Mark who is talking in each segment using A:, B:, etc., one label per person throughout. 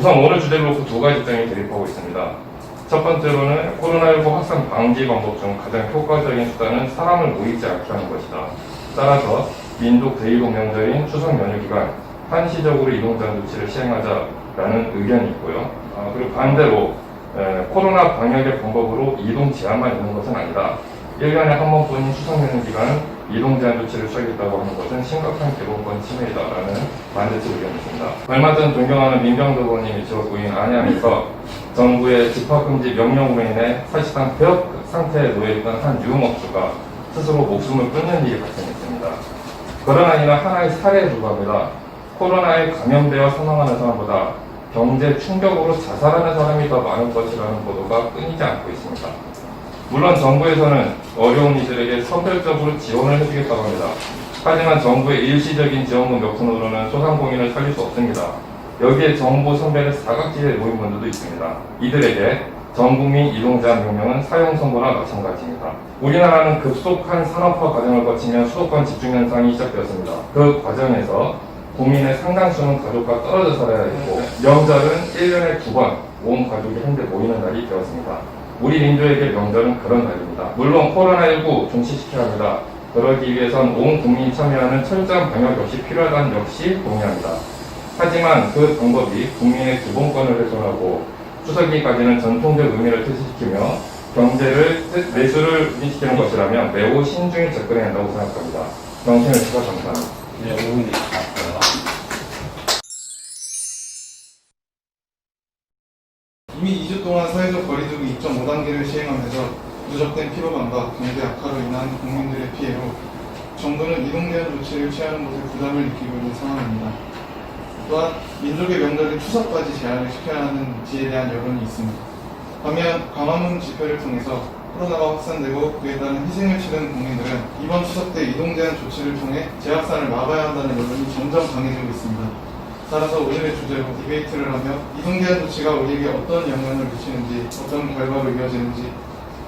A: 우선 오늘 주제를 놓고 두 가지 점이 대립하고 있습니다. 첫 번째로는 코로나19 확산 방지 방법 중 가장 효과적인 수단은 사람을 모이지 않게 하는 것이다. 따라서 민족 제2국 명절인 추석 연휴 기간 한시적으로 이동 제한 조치를 시행하자라는 의견이 있고요. 그리고 반대로 코로나 방역의 방법으로 이동 제한만 있는 것은 아니다. 1년에 한 번뿐인 추석 연휴 기간 이동 제한 조치를 취하겠다고 하는 것은 심각한 기본권 침해이다라는 반대측 의견이 있습니다. 얼마 전 존경하는 민병도 의원님이 지역구인 안양에서 정부의 집합금지 명령으로 인해 사실상 폐업 상태에 놓여있던 한 유흥업주가 스스로 목숨을 끊는 일이 발생했습니다. 그러나 이는 하나의 사례에 불과합니다. 코로나에 감염되어 사망하는 사람보다 경제 충격으로 자살하는 사람이 더 많을 것이라는 보도가 끊이지 않고 있습니다. 물론 정부에서는 어려운 이들에게 선별적으로 지원을 해주겠다고 합니다. 하지만 정부의 일시적인 지원금 몇 푼으로는 소상공인을 살릴 수 없습니다. 여기에 정부 선별의 사각지대에 놓인 분들도 있습니다. 이들에게 전국민 이동제한 명령은 사형 선고나 마찬가지입니다. 우리나라는 급속한 산업화 과정을 거치며 수도권 집중 현상이 시작되었습니다. 그 과정에서 국민의 상당수는 가족과 떨어져 살아야 했고 명절은 1년에 2번 온 가족이 한데 모이는 날이 되었습니다. 우리 민족에게 명절은 그런 날입니다. 물론 코로나19 종식시켜야 합니다. 그러기 위해선 온 국민이 참여하는 철저한 방역 역시 필요하다는 역시 동의합니다. 하지만 그 방법이 국민의 기본권을 훼손하고 추석기까지는 전통적 의미를 퇴시시키며 경제를 내수를 유지시키는 것이라면 매우 신중히 접근해야 한다고 생각합니다. 정신을 추가 감사합니다.
B: 네, 5분 드릴게요.
C: 이미 2주 동안 사회적 거리두기 2.5단계를 시행하면서 누적된 피로감과 경제 악화로 인한 국민들의 피해로 정부는 이동 제한 조치를 취하는 것에 부담을 느끼고 있는 상황입니다. 또한 민족의 명절인 추석까지 제한을 시켜야 하는지에 대한 여론이 있습니다. 반면 광화문 집회를 통해서 코로나가 확산되고 그에 따른 희생을 치른 국민들은 이번 추석 때 이동 제한 조치를 통해 재확산을 막아야 한다는 여론이 점점 강해지고 있습니다. 따라서 오늘의 주제로 디베이트를 하며 이동 제한 조치가 우리에게 어떤 영향을 미치는지, 어떤 결과로 이어지는지,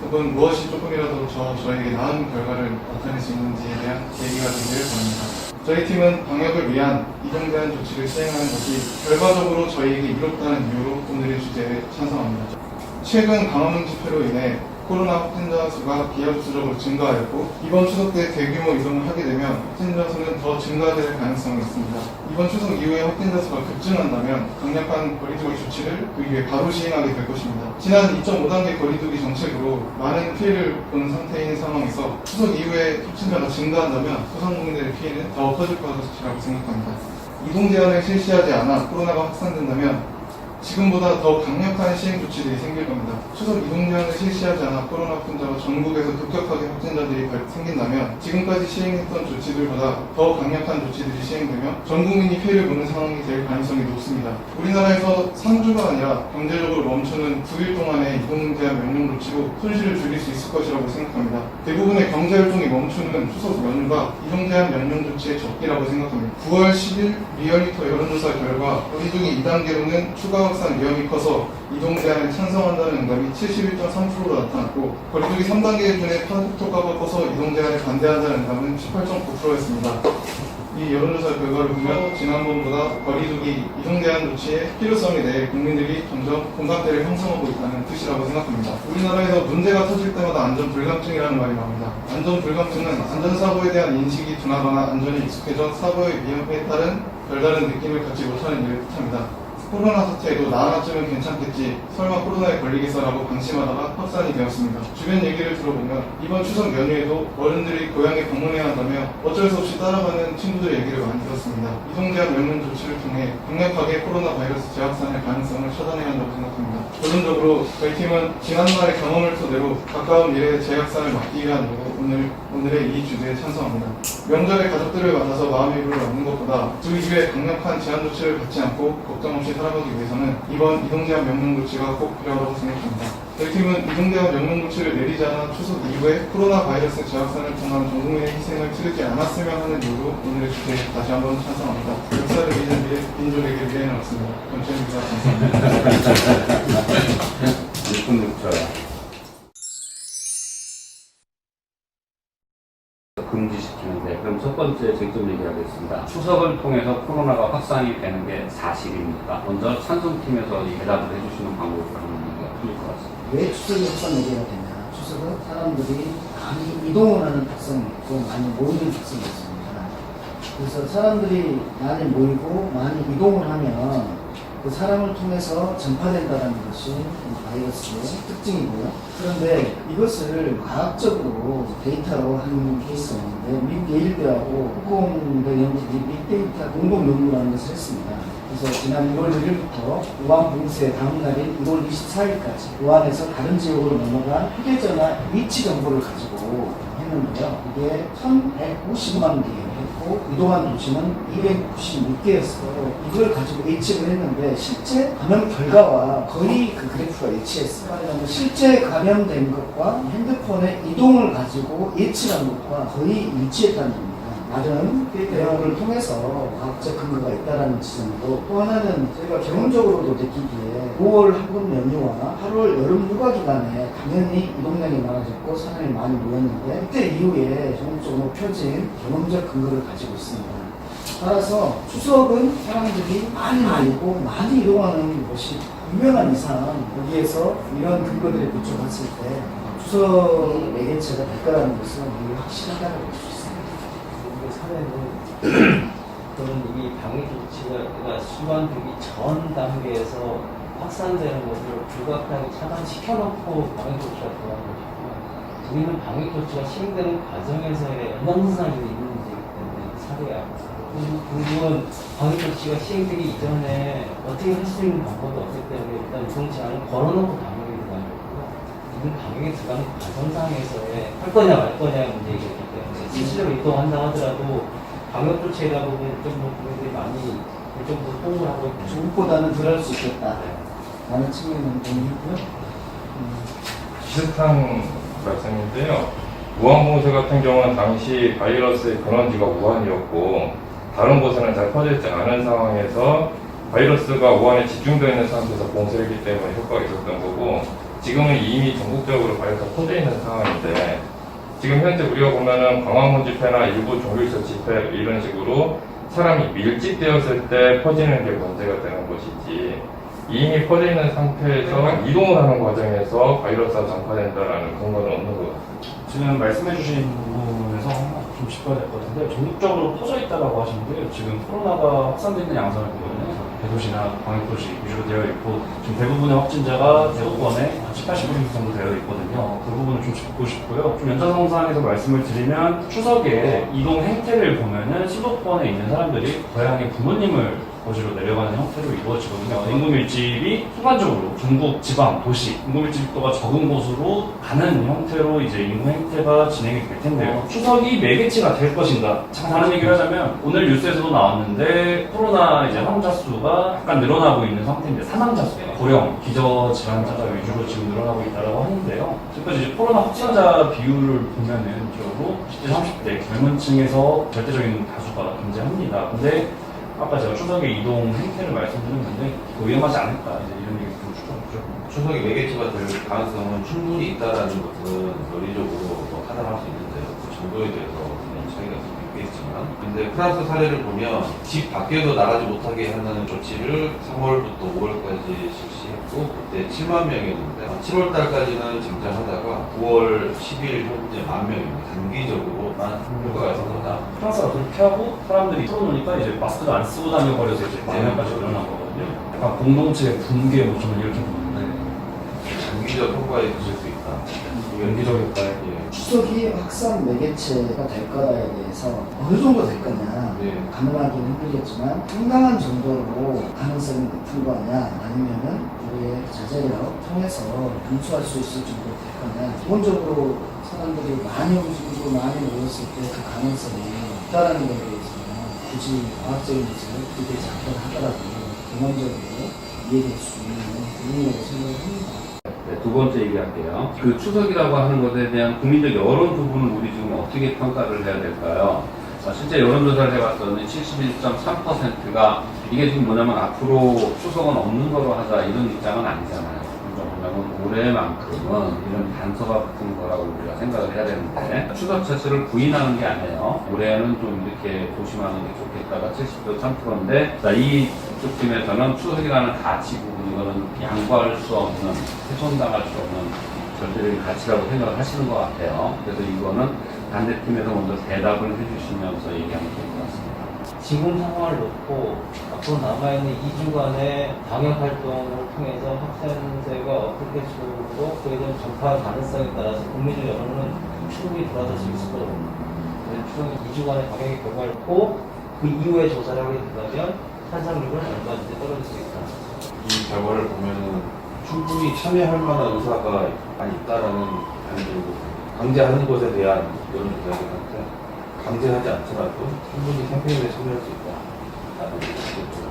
C: 혹은 무엇이 조금이라도 저에게 나은 결과를 나타낼 수 있는지에 대한 얘기가 되기를 바랍니다. 저희 팀은 방역을 위한 이동 제한 조치를 시행하는 것이 결과적으로 저희에게 이롭다는 이유로 오늘의 주제에 찬성합니다. 최근 광화문 집회로 인해 코로나 확진자 수가 기하급수적으로 증가하였고 이번 추석 때 대규모 이동을 하게 되면 확진자 수는 더 증가될 가능성이 있습니다. 이번 추석 이후에 확진자 수가 급증한다면 강력한 거리두기 조치를 그 이후에 바로 시행하게 될 것입니다. 지난 2.5단계 거리두기 정책으로 많은 피해를 본 상태인 상황에서 추석 이후에 확진자가 증가한다면 소상공인들의 피해는 더 커질 것이라고 생각합니다. 이동 제한을 실시하지 않아 코로나가 확산된다면 지금보다 더 강력한 시행 조치들이 생길 겁니다. 추석 이동 제한을 실시하지 않아 코로나 확진자가 전국에서 급격하게 확진자들이 생긴다면 지금까지 시행했던 조치들보다 더 강력한 조치들이 시행되며 전 국민이 피해를 보는 상황이 될 가능성이 높습니다. 우리나라에서 3주가 아니라 경제적으로 멈추는 9일 동안의 이동 제한 명령 조치로 손실을 줄일 수 있을 것이라고 생각합니다. 대부분의 경제 활동이 멈추는 추석 연휴가 이동 제한 명령 조치의 적기라고 생각합니다. 9월 10일 리얼미터 여론조사 결과 거리두기 2단계로는 추가 확산 위험이 커서 이동 제한을 찬성한다는 응답이 71.3%로 나타났고 거리두기 3단계 기준에 파급 효과가 커서 이동 제한을 반대한다는 응답은 18.9%였습니다. 이 여론조사 결과를 보면 지난번보다 거리두기 이동 제한 조치의 필요성에 대해 국민들이 점점 공감대를 형성하고 있다는 뜻이라고 생각합니다. 우리나라에서 문제가 터질 때마다 안전불감증이라는 말이 나옵니다. 안전불감증은 안전사고에 대한 인식이 둔하거나 안전이 익숙해져 사고의 위험에 따른 별다른 느낌을 갖지 못하는 일을 뜻합니다. 코로나 사태에도 나 하나쯤은 괜찮겠지, 설마 코로나에 걸리겠어라고 방심하다가 확산이 되었습니다. 주변 얘기를 들어보면 이번 추석 연휴에도 어른들이 고향에 방문해야 한다며 어쩔 수 없이 따라가는 친구들의 얘기를 많이 들었습니다. 이동 제한 명령 조치를 통해 강력하게 코로나 바이러스 재확산의 가능성을 차단해야 한다고 생각합니다. 결론적으로 저희 팀은 지난날의 경험을 토대로 가까운 미래의 재확산을 막기 위한 오늘의 이 주제에 찬성합니다. 명절에 가족들을 만나서 마음의 위로를 얻는 것보다 그 이후에 강력한 제한 조치를 받지 않고 걱정 없이 살아가기 위해서는 이번 이동제한 명령 조치가 꼭 필요하다고 생각합니다. 저희 팀은 이동제한 명령 조치를 내리지 않아 추석 이후에 코로나 바이러스 재확산을 통한 전 국민의 희생을 치르지 않았으면 하는 이유로 오늘의 주제에 다시 한번 찬성합니다. 역사를 믿는 미래, 민족에게 미래는 없습니다. 전체입니다. 감사합니다.
B: 6분 6초. 금지시키는데, 그럼 첫 번째 쟁점 얘기하겠습니다. 추석을 통해서 코로나가 확산이 되는 게 사실입니까? 먼저 찬송팀에서 이 대답을 해주시는 방법을 하는 게 틀릴 것 같습니다.
D: 왜 추석이 확산 얘기가 되냐? 추석은 사람들이 많이 이동을 하는 특성이 있고 많이 모이는 특성이 있습니다. 그래서 사람들이 많이 모이고 많이 이동을 하면 그 사람을 통해서 전파된다는 것이 이 바이러스의 특징이고요. 그런데 이것을 과학적으로 데이터로 한 케이스가 있는데 미국 예일대하고 후공대 연구들이 빅데이터 공동 연구라는 것을 했습니다. 그래서 지난 1월 1일부터 우한 봉쇄 다음 날인 1월 24일까지 우한에서 다른 지역으로 넘어간 휴대전화 위치 정보를 가지고 했는데요. 이게 1,150만 개 했고 이동한 도시는 296개였어요. 이걸 가지고 예측을 했는데 실제 감염 결과와 거의 그 그래프가 일치했어요. 왜냐하면 실제 감염된 것과 핸드폰의 이동을 가지고 예측한 것과 거의 일치했다는 겁니다. 나름 대응을 통해서 과학적 근거가 있다는 지점이고 또 하나는 저희가 경험적으로도 느끼기에 5월 학원 연휴와 8월 여름 휴가 기간에 당연히 이동량이 많아졌고 사람이 많이 모였는데 그때 이후에 전국적으로 펴진 경험적 근거를 가지고 있습니다. 따라서 추석은 사람들이 많이 모이고 많이 이동하는 것이 분명한 이상 여기에서 이런 근거들에 비춰봤을 때 추석이 매개체가 될 거라는 것은 우리 확실하다고 볼 수 있습니다.
E: 사례는 또는 이미 방역 조치가 수반되기 전 단계에서 확산되는 것을 불가피하게 차단시켜놓고 방역 조치가 들어간 것이고 우리는 방역 조치가 시행되는 과정에서의 연장선상이 있는 문제이기 때문에 사례야. 그리고 결국은 방역 조치가 시행되기 이전에 어떻게 할 수 있는 방법이 없기 때문에 일단 이동 제한을 걸어놓고 방역에 들어간 거고요. 이건 방역에 들어가는 과정상에서의 할 거냐 말 거냐의 문제이기 때문에 실제로 이동한다 하더라도 방역 조치에다 보면 국민들이 많이 좀 호응을 하고 있고
D: 조국보다는 덜 할 수 있겠다 라는 측면은 동의했고요.
A: 비슷한 말씀인데요. 우한 봉쇄 같은 경우는 당시 바이러스의 근원지가 우한이었고 다른 곳에는 잘 퍼져있지 않은 상황에서 바이러스가 우한에 집중되어 있는 상태에서 봉쇄했기 때문에 효과가 있었던 거고 지금은 이미 전국적으로 바이러스가 퍼져 있는 상황인데 지금 현재 우리가 보면은 광화문 집회나 일부 종교시설 집회 이런 식으로 사람이 밀집되었을 때 퍼지는 게 문제가 되는 것이지 이미 퍼져 있는 상태에서 이동을 하는 과정에서 바이러스가 전파된다라는 근거는 없는 것 같습니다.
F: 지금 말씀해주신 부분에서 좀 짚어야 될 것 같은데 전국적으로 퍼져 있다고 하시는데 지금 코로나가 확산되는 양상을 보면 대도시나 광역도시 위주로 되어 있고 지금 대부분의 확진자가 대구권에 70-80% 정도 되어 있거든요. 그 부분을 좀 짚고 싶고요. 좀 연장선상에서 말씀을 드리면 추석에 이동 행태를 보면은 수도권에 있는 사람들이 고향의 부모님을 거주로 내려가는 형태로 이루어지거든요. 인구 밀집이 순간적으로 중국, 지방, 도시 인구 밀집도가 적은 곳으로 가는 형태로 이제 인구 행태가 진행이 될 텐데요. 추석이 매개체가 될 것인가? 참 다른 얘기를 하자면 오늘 뉴스에서도 나왔는데 코로나 이제 환자 수가 약간 늘어나고 있는 상태인데 사망자 수가 고령, 기저질환자가 위주로 지금 늘어나고 있다고 하는데요. 지금까지 이제 코로나 확진자 비율을 보면은 주로 10대, 30대 젊은 층에서 절대적인 다수가 존재합니다. 근데 아까 제가 추석의 이동 행태를 말씀드렸는데 위험하지 않을까 이제 이런 얘기 좀 추천하죠.
G: 추석이 매개체가 될 가능성은 충분히 있다라는 것은 논리적으로 판단할 수 있는데요. 그 정도에 대해서 그냥 차이가 좀 있겠지만. 근데 프랑스 사례를 보면 집 밖에도 나가지 못하게 하는 조치를 3월부터 5월까지 실시했고 그때 7만 명이었는데 7월 달까지는 진행하다가 9월 10일 현재 10,000명입니다. 단기적으로만 효과가 있었다.
F: 프랑스가 그렇게 하고 사람들이 털어놓으니까 이제 마스크를 안 쓰고 다녀버려서 이제 감염까지 일어난 거거든요. 약간 공동체 붕괴 뭐 저는 이렇게 보는데
G: 장기적 효과에 있을 수 있다.
F: 연기적 효과에
G: 예.
D: 추석이 확산 매개체가 될 거에 대해서 어느 정도 될 거냐
G: 네.
D: 가늠하기는 힘들겠지만 상당한 정도로 가능성이 높은 거냐 아니면은 우리의 자제력 통해서 감수할 수 있을 정도 될 거냐 기본적으로 사람들이 많이 움직이고 많이 모였을 때 그 가능성이 있다는 것에 대해서는 굳이 과학적인 것을 들이대지 않거나 하더라도 경험적으로 이해될 수 있는 부분이라고 생각을 합니다.
B: 네, 두 번째 얘기할게요. 그 추석이라고 하는 것에 대한 국민적 여론 부분을 우리 지금 어떻게 평가를 해야 될까요? 실제 여론조사를 해봤더니 71.3%가 이게 지금 뭐냐면 앞으로 추석은 없는 거로 하자 이런 입장은 아니잖아요. 뭐냐면 올해만큼은 이런 단서가 붙은 거라고 우리가 생각을 해야 되는데 추석 자체를 부인하는 게 아니에요. 올해는 좀 이렇게 조심하는 게 좋겠다가 70도 3%인데 이쪽 팀에서는 추석이라는 가치 부분 이거는 양보할 수 없는 훼손당할 수 없는 절대적인 가치라고 생각을 하시는 것 같아요. 그래서 이거는 반대팀에서 먼저 대답을 해주시면서 얘기하면 좋을 것 같습니다.
E: 지금 상황을 놓고 앞으로 남아있는 2주간의 방역 활동을 통해서 확산세가 어떻게 줄고 그에 대한 전파 가능성에 따라서 국민적 여론은 충분히 돌아설 수 있을 거라고 봅니다. 추석 2주간의 방역의 결과를 보고 그 이후에 조사를 하게 된다면 환상률은 얼마든지 떨어질 수 있다.
G: 이 결과를 보면은 충분히 참여할 만한 의사가 많이 있다라는 반응이 들고 강제하는 것에 대한 여론조사이긴 한데 강제하지 않더라도 충분히 캠페인에 참여할 수 있다라는 생각이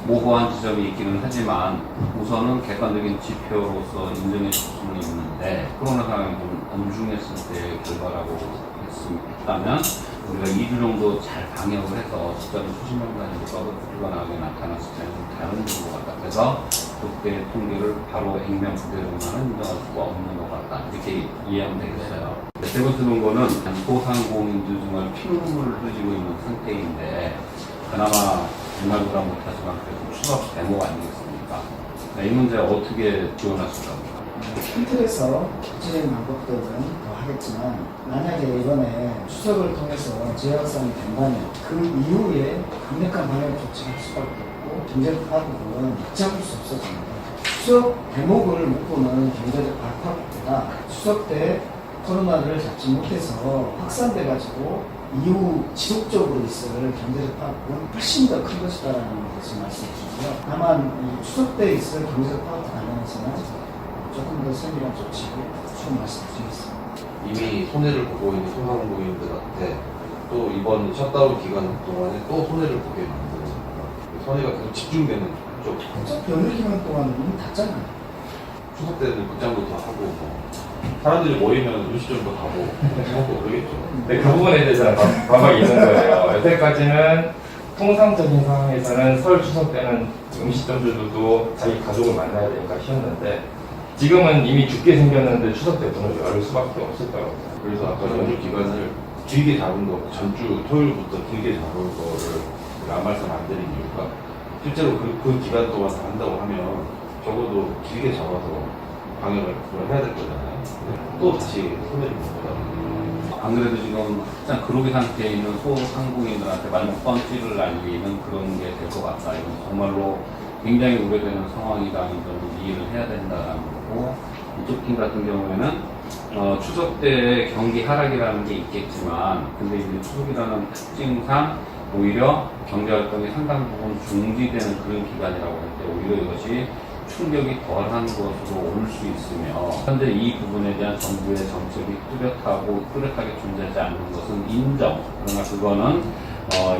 B: 모호한 지점이 있기는 하지만 우선은 객관적인 지표로서 인정해 줄 수는 있는데 코로나 상황이 좀 엄중했을 때의 결과라고 했다면 우리가 2주 정도 잘 방역을 해서 숫자는 수십 명 단위로 불가능하게 나타난 숫자는 좀 다른 것 같다. 그래서 그때 통계를 바로 액면 그대로만은 인정할 수가 없는 것 같다. 이렇게 이해하면 되겠어요. 세 번째 논거는 소상공인들 정말 피눈물을 흘리고 있는 상태인데 그나마 정말 보다 못하지만 그래도 추석 대목 아니겠습니까? 이 문제 어떻게 지원하실 겁니까?
D: 큰 틀에서 구체적인 방법들은 더 하겠지만 만약에 이번에 추석을 통해서 재확산이 된다면 그 이후에 강력한 방역 조치를 할 수밖에 없고 경제적 파급은 잡을 수 없어집니다. 추석 대목을 묶고는 경제적 파급보다 추석 때 코로나를 잡지 못해서 확산돼가지고 이후 지속적으로 있을 경제적 파급은 훨씬 더 큰 것이다라는 것을 말씀드리고요. 다만 이 추석 때 있을 경제적 파급 관련해서는 조금 더 세밀한 조치를 좀 말씀드리겠습니다.
G: 이미 손해를 보고 있는 소상공인들한테 또 이번 셧다운 기간 동안에 또 손해를 보게 만드는 손해가 계속 집중되는 쪽.
D: 어차피 연휴 기간 동안은 이미 닫잖아요.
G: 추석 때는 극장도 더 하고 뭐 사람들이 모이면 음식점도 가고 먹고 그러겠죠.
A: 근데 그 부분에 대해서는 반박이 있는 거예요. 여태까지는 통상적인 상황에서는 설 추석 때는 음식점들도 자기 가족을 만나야 되니까 쉬었는데 지금은 이미 죽게 생겼는데 추석 때 문을 열을 수밖에 없을 거라고.
G: 그래서 아까 연휴 기간을 길게 잡은 거, 전주 토요일부터 길게 잡은 거를 안 말씀 안 드린 이유가 실제로 그 기간 동안 다 한다고 하면 적어도 길게 잡아서 방역을 해야 될 거잖아요. 또 다시 손해를 볼 거다.
B: 안 그래도 지금 확장 그로기 상태에 있는 소상공인들한테 마지막 펀치를 날리는 그런 게 될 것 같다. 이건 정말로 굉장히 우려되는 상황이라는 점을 이해를 해야 된다는 거고 이쪽 팀 같은 경우에는 추석 때 경기 하락이라는 게 있겠지만 근데 이제 추석이라는 특징상 오히려 경제 활동이 상당 부분 중지되는 그런 기간이라고 할 때 오히려 이것이 충격이 덜한 것으로 올 수 있으며 현재 이 부분에 대한 정부의 정책이 뚜렷하게 존재하지 않는 것은 인정. 그러나 그거는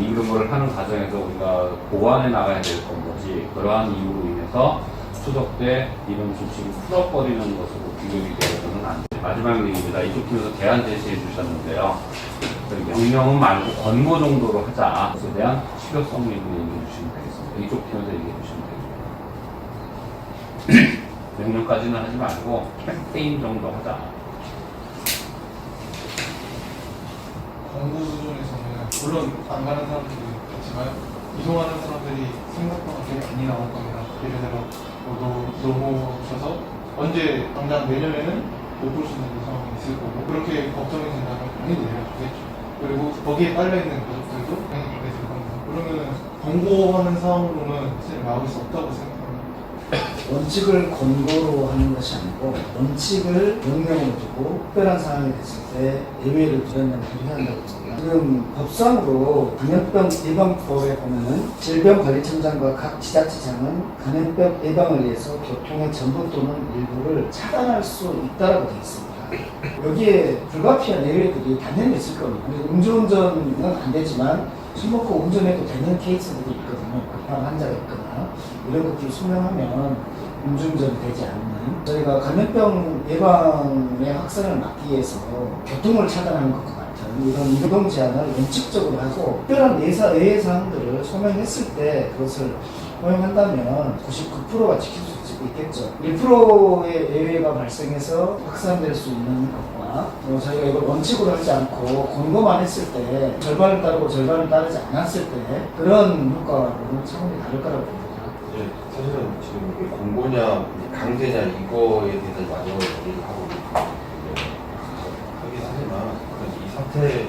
B: 이런 걸 하는 과정에서 우리가 보완해 나가야 될 건 거지 그러한 이유로 인해서 추석 때 이런 조치를 풀어버리는 것으로 비교이 되어서는 안 돼요. 마지막 얘기입니다. 이쪽 팀에서 대안 제시해 주셨는데요. 명령은 말고 권고 정도로 하자. 그것에 대한 실효성 얘기를 얘기해 주시면 되겠습니다. 이쪽 팀에서 얘기해 주시면 되겠습니다. 명령까지는 하지 말고 캠페인 정도 하자.
C: 공부 수준에서는 물론 안 가는 사람들도 있지만 이동하는 사람들이 생각보다 되게 많이 나올 겁니다. 예를 들어 너무 오셔서 언제 당장 내년에는 못 볼 수 있는 상황이 있을 거고 그렇게 걱정이 된다면 당연히 내려주겠죠. 그리고 거기에 딸려있는 가족들도 당연히 그렇게 될 겁니다. 그러면 권고하는 상황으로는 사실 막을 수 없다고 생각합니다.
D: 원칙을 권고로 하는 것이 아니고 원칙을 명령으로 두고 특별한 상황이 됐을 때 예외를 두려면 해야 한다고 봅니다. 지금 법상으로 감염병 예방법에 보면은 질병관리청장과 각 지자체장은 감염병 예방을 위해서 교통의 전부 또는 일부를 차단할 수 있다라고 되어 있습니다. 여기에 불가피한 예외들이 당연히 있을 겁니다. 음주운전은 안 되지만 술 먹고 운전해도 되는 케이스들이 있거든요. 급한 환자가 있거나 이런 것들을 소명하면 음주운전이 되지 않는 저희가 감염병 예방의 확산을 막기 위해서 교통을 차단하는 것과 같은 이런 이동 제한을 원칙적으로 하고 특별한 예외 사항들을 소명했을 때 그것을 허용한다면 99%가 지킬 수 있겠죠. 1%의 예외가 발생해서 확산될 수 있는 것과 저희가 이걸 원칙으로 하지 않고 권고만 했을 때 절반을 따르고 절반을 따르지 않았을 때 그런 효과로는 차원이 다를 거라고 봅니다.
G: 예, 사실은 지금 이게 공고냐 강제냐 이거에 대해서 마지막에 얘기를 하고 하긴 하지만 이 사태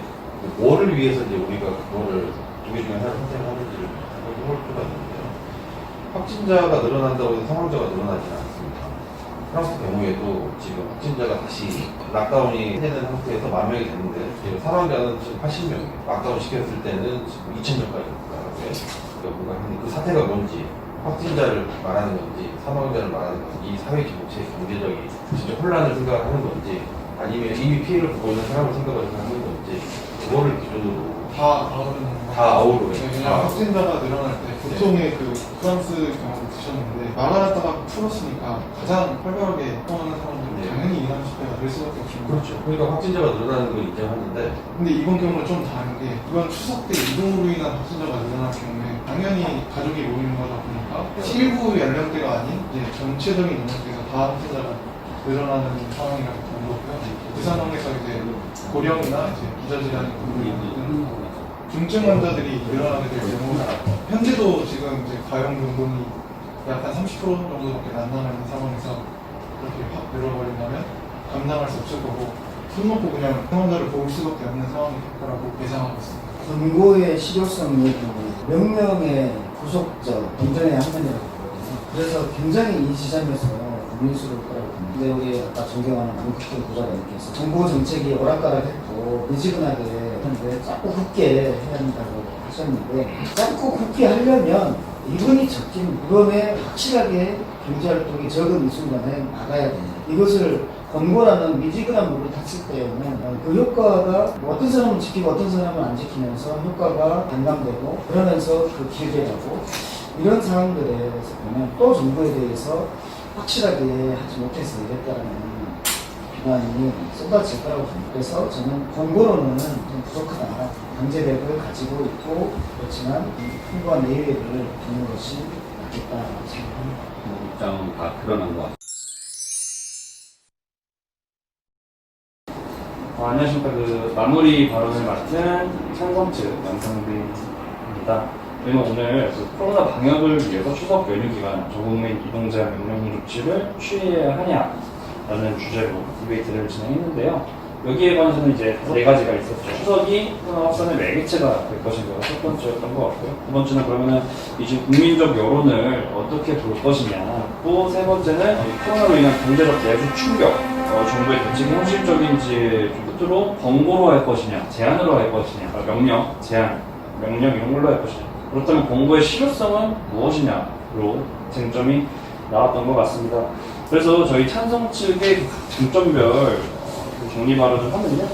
G: 뭐를 위해서 이제 우리가 그거를 두 개 중에 하나를 선택하는지를 생각해볼 필요가 있는데요. 확진자가 늘어난다고 해서 사망자가 늘어나지는 않습니다. 프랑스 경우에도 지금 확진자가 다시 락다운이 되는 상태에서 10,000명이 됐는데 지금 사망자는 지금 80명이에요. 락다운 시켰을 때는 지금 2,000명까지 올라가고요. 그러니까 그 사태가 뭔지 확진자를 말하는 건지 사망자를 말하는 건지 이 사회 전체의 경제적인 진짜 혼란을 생각하는 건지 아니면 이미 피해를 보고 있는 사람을 생각하는 건지 그거를 기준으로
C: 다 아우르는
G: 다 아우르는
C: 네, 그냥 확진자가 늘어날 때 보통의 그 프랑스 경우도 드셨는데 막아놨다가 풀었으니까 가장 활발하게 통하는 사람들은
G: 네.
C: 당연히 이란 집회가 될 수밖에 없습니다.
G: 그렇죠. 그러니까 확진자가 늘어나는 걸 인정하는데
C: 근데 이번 경우는 좀 다른 게 이번 추석 때 이동으로 인한 확진자가 늘어날 경우에 당연히 가족이 모이는 거다 보니까 일부 연령대가 아닌 이제 전체적인 연령대가 다 확진자가 늘어나는 상황이라고 본 거고요. 그 상황에서 이제 고령이나 이제 기저질환이 있는 중증 환자들이 늘어나게 될 경우 현재도 지금 이제 가용 병동이 약 한 30% 정도밖에 안 남아있는 상황에서 그렇게 확 늘어버린다면 감당할 수 없을 거고 손 놓고 그냥 환자를 볼 수밖에 없는 상황이 될 거라고 예상하고 있습니다.
D: 권고의 실효성이 명령의 구속적 본전의 한 면이라고 보거든요. 그래서 굉장히 이 지점에서 고민스러울 거라고 봅니다. 근데 우리 아까 존경하는 안국현 부장님께서 정부 정책이 오락가락했고 미지근하게 했는데 자꾸 굳게 해야 한다고 하셨는데 자꾸 굳게 하려면 이번이 적긴 이번에 확실하게 경제활동이 적은 이 순간에 나가야 됩니다. 이것을 권고라는 미지근한 물을 탔을 때에는 그 효과가 뭐 어떤 사람은 지키고 어떤 사람은 안 지키면서 효과가 반감되고 그러면서 그 길게 가고 이런 상황들에서 보면 또 정부에 대해서 확실하게 하지 못해서 이랬다는 비난이 쏟아질 거라고 봅니다. 그래서 저는 권고로는 좀 부족하다. 강제력을 가지고 있고 그렇지만 풍부한 예외를 두는 것이 낫겠다고 생각합니다.
B: 입장은 다 드러난 것 같아요.
F: 안녕하십니까. 그 마무리 발언을 맡은 찬성 측 양상빈입니다. 저희는 오늘 그 코로나 방역을 위해서 추석 연휴 기간 저국민 이동자 명령 조치를 취해야 하냐라는 주제로 디베이트를 진행했는데요. 여기에 관해서는 이제 4가지가 있었죠. 추석이 코로나 확산의 매개체가 될 것인가가 첫 번째였던 것 같고요. 두 번째는 그러면은 이 지금 국민적 여론을 어떻게 볼 것이냐. 또 세 번째는 코로나로 인한 경제적 내수 충격, 정부의 대책이 현실적인지 끝으로 권고로 할 것이냐, 제한으로 할 것이냐, 명령, 제한, 명령 이런 걸로 할 것이냐. 그렇다면 권고의 실효성은 무엇이냐로 쟁점이 나왔던 것 같습니다. 그래서 저희 찬성 측의 쟁점별 정리 발언을 하면요.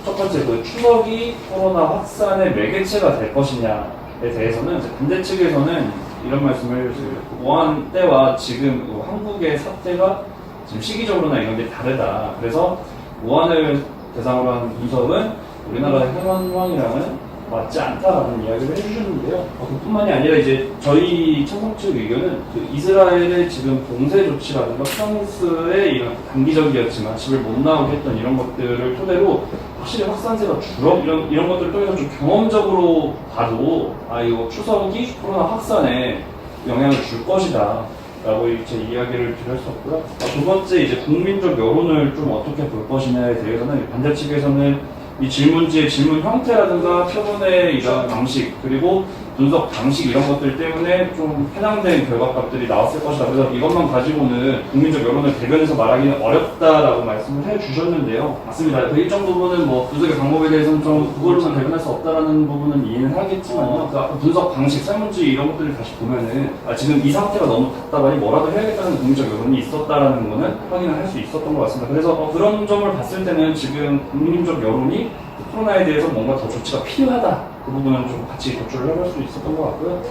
F: 첫 번째, 그 추석이 코로나 확산의 매개체가 될 것이냐에 대해서는 반대 측에서는 이런 말씀을 해주세요. 우한 때와 지금 한국의 사태가 지금 시기적으로나 이런 게 다르다. 그래서 우한을 대상으로 한 분석은 우리나라의 현황이랑은 맞지 않다라는 이야기를 해주셨는데요. 그뿐만이 아니라 이제 저희 찬성 측 의견은 그 이스라엘의 지금 봉쇄 조치라든가 프랑스의 이런 단기적이었지만 집을 못 나오게 했던 이런 것들을 토대로 확실히 확산세가 줄어 이런 것들을 통해서 좀 경험적으로 봐도 이거 추석이 코로나 확산에 영향을 줄 것이다. 라고 제 이야기를 드렸었고요. 두 번째, 이제 국민적 여론을 좀 어떻게 볼 것이냐에 대해서는 반대 측에서는 이 질문지의 질문 형태라든가 표본의 이런 방식 그리고 분석 방식 이런 것들 때문에 좀 편향된 결과값들이 나왔을 것이다. 그래서 이것만 가지고는 국민적 여론을 대변해서 말하기는 어렵다라고 말씀을 해주셨는데요. 맞습니다. 그 일정 부분은 뭐 분석의 방법에 대해서는 좀 그걸로만 대변할 수 없다라는 부분은 이해는 하겠지만요. 그 분석 방식, 설문지 이런 것들을 다시 보면은 지금 이 상태가 너무 답답하니 뭐라도 해야겠다는 국민적 여론이 있었다라는 거는 확인을 할 수 있었던 것 같습니다. 그래서 그런 점을 봤을 때는 지금 국민적 여론이 코로나에 대해서 뭔가 더 조치가 필요하다. 그 부분은 좀 같이 도출을 해볼 수 있었던 것 같고요.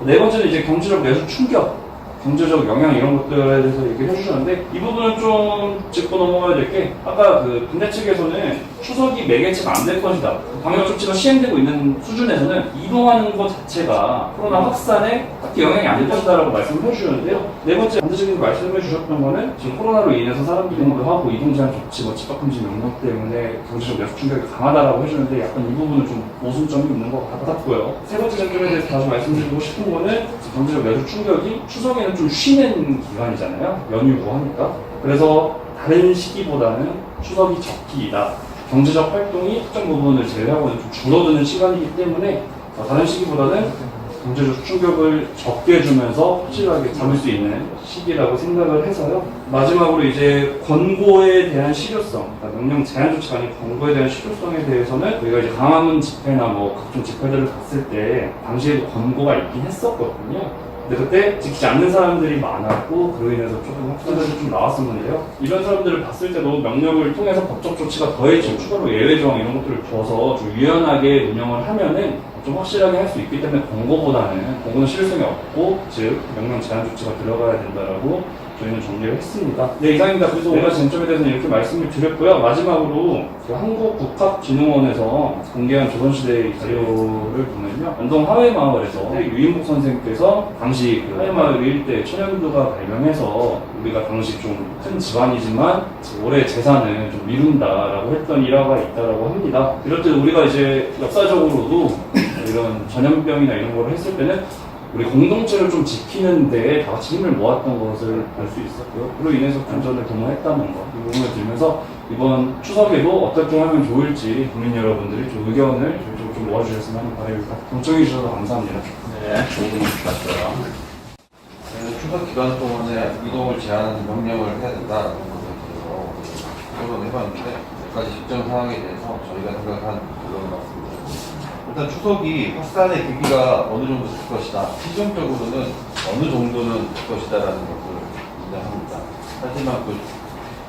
F: 네 번째는 이제 경제적 내수 충격. 경제적 영향 이런 것들에 대해서 얘기를 해주셨는데 이 부분은 좀 짚고 넘어가야 될 게 아까 그 반대 측에서는 추석이 매개체가 안 될 것이다. 방역 조치가 시행되고 있는 수준에서는 이동하는 것 자체가 코로나 확산에 딱히 영향이 안 될 것이다라고 말씀을 해주셨는데요. 네 번째 반대적인 말씀해 주셨던 거는 지금 코로나로 인해서 사람들이 이동도 하고 이동 제한 조치, 뭐 집합금지 명령 때문에 경제적 내수 충격이 강하다라고 해주는데 약간 이 부분은 좀 모순점이 있는 것 같았고요. 세 번째 점에 대해서 다시 말씀드리고 싶은 거는 경제적 내수 충격이 추석에는 좀 쉬는 기간이잖아요. 연휴고 하니까. 그래서 다른 시기보다는 추석이 적기이다. 경제적 활동이 특정 부분을 제외하고는 좀 줄어드는 시간이기 때문에 다른 시기보다는 경제적 충격을 적게 주면서 확실하게 잡을 수 있는 시기라고 생각을 해서요. 마지막으로 이제 권고에 대한 실효성, 그러니까 명령 제한 조치가 아닌 권고에 대한 실효성에 대해서는 우리가 이제 광화문 집회나 뭐 각종 집회들을 봤을 때 당시에도 권고가 있긴 했었거든요. 근데 그때 지키지 않는 사람들이 많았고 그로 인해서 조금 확산들이 좀 나왔었는데요. 이런 사람들을 봤을 때도 명령을 통해서 법적 조치가 더해지고 추가로 예외 조항 이런 것들을 둬서 좀 유연하게 운영을 하면은 좀 확실하게 할 수 있기 때문에 권고는 실효성이 없고 즉 명령 제한 조치가 들어가야 된다라고 저희는 정리를 했습니다. 네, 이상입니다. 그래서 오늘 쟁점에 대해서는 이렇게 말씀을 드렸고요. 마지막으로 그 한국국학진흥원에서 공개한 조선시대 자료를 보면요. 안동 하회마을에서 유인복 선생께서 당시 그 하회마을 일대 천연두가 발명해서 우리가 당시 좀 큰 집안이지만 올해 재산을 좀 미룬다라고 했던 일화가 있다라고 합니다. 이럴 때 우리가 이제 역사적으로도 이런 전염병이나 이런 걸 했을 때는 우리 공동체를 좀 지키는 데에 다 같이 힘을 모았던 것을 볼 수 있었고요. 그로 인해서 안전을 도모했다는 것, 이 부분을 들면서 이번 추석에도 어떻게 하면 좋을지 국민 여러분들이 좀 의견을 저희쪽으로 좀 모아주셨으면 하는 바람입니다. 동청해 주셔서 감사합니다.
B: 네, 좋은 얘기 같아요.
G: 추석 기간 동안에 이동을 제한하는 명령을 해야 된다라는 것에 대해서討論을 해봤는데 몇 가지 집정 사항에 대해서 저희가 생각한 결론을 말씀드렸습니다. 일단 추석이 확산의 계기가 어느 정도 될 것이다. 시점적으로는 어느 정도는 될 것이다라는 것을 인정합니다. 하지만 그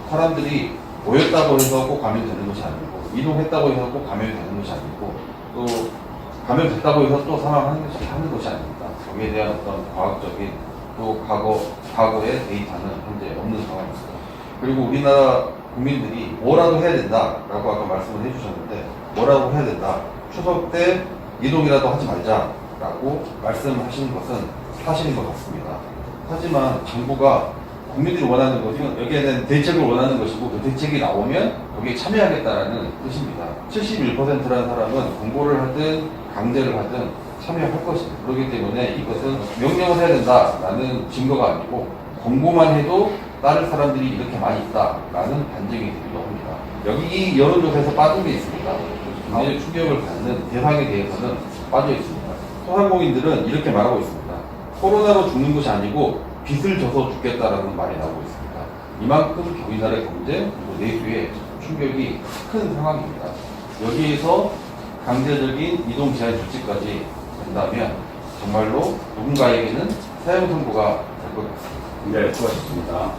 G: 사람들이 모였다고 해서 꼭 감염되는 것이 아니고 이동했다고 해서 꼭 감염되는 것이 아니고 또 감염됐다고 해서 또 사망하는 것이 아닙니다. 거기에 대한 어떤 과학적인 또 과거의 데이터는 현재 없는 상황입니다. 그리고 우리나라 국민들이 뭐라도 해야 된다라고 아까 말씀을 해주셨는데 뭐라도 해야 된다. 추석 때 이동이라도 하지 말자라고 말씀하시는 것은 사실인 것 같습니다. 하지만 정부가 국민들이 원하는 것은 여기에는 대책을 원하는 것이고 그 대책이 나오면 거기에 참여하겠다라는 뜻입니다. 71%라는 사람은 공고를 하든 강제를 하든 참여할 것입니다. 그렇기 때문에 이것은 명령을 해야 된다라는 증거가 아니고 공고만 해도 다른 사람들이 이렇게 많이 있다라는 반증이 되기도 합니다. 여기 이 여론조사에서 빠진 게 있습니다. 굉장히 충격을 받는 대상에 대해서는 빠져 있습니다. 소상공인들은 이렇게 말하고 있습니다. 코로나로 죽는 것이 아니고 빚을 져서 죽겠다라는 말이 나오고 있습니다. 이만큼 우리나라의 경제 그리고 내수에 충격이 큰 상황입니다. 여기에서 강제적인 이동 제한 조치까지 된다면 정말로 누군가에게는 사형 선고가 될 것 같습니다.
B: 네, 수고하셨습니다.